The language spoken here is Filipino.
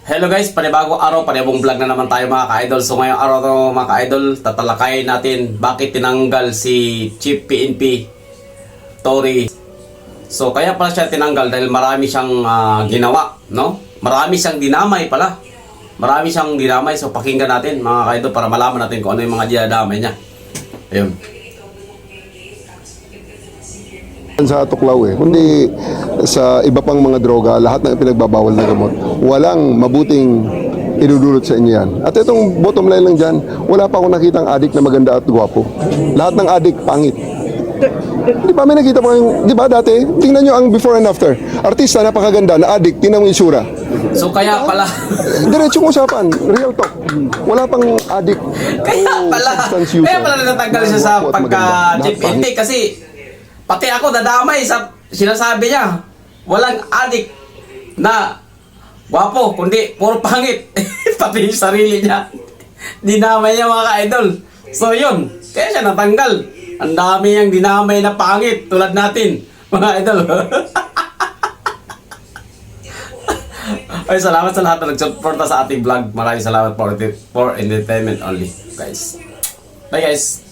Hello guys, panibagong araw, panibagong vlog na naman tayo mga ka-idol. So ngayong araw to mga ka-idol, tatalakayin natin bakit tinanggal si Chief PNP Tory. So kaya pala siya tinanggal dahil marami siyang ginawa, no? Marami siyang dinamay pala. Marami siyang dinamay, so pakinggan natin mga ka-idol para malaman natin kung ano yung mga dinamay niya. Ayun. Sa tuklaw kundi sa iba pang mga droga, lahat ng pinagbabawal na gamot, walang mabuting idudulot sa inyo yan. At itong bottom line lang dyan, wala pa akong nakitang adik na maganda at gwapo. Lahat ng adik, pangit. Di ba may nakita pa kayong, di ba dati, tingnan nyo ang before and after. Artista, napakaganda, na adik, tingnan mo yung isura. So kaya pala Diretsong usapan, real talk. Wala pang adik. kaya pala natatanggal siya sa pagka-Chief PNP kasi pati ako nadamay sa sinasabi niya. Walang adik na gwapo, kundi puro pangit. Pati yung sarili niya. Dinamay niya mga ka-idol. So yun, kaya siya natanggal. Ang dami niyang dinamay na pangit tulad natin, mga idol. Ay, salamat sa lahat na nagsuporta sa ating vlog. Maraming salamat for entertainment only, guys. Bye guys.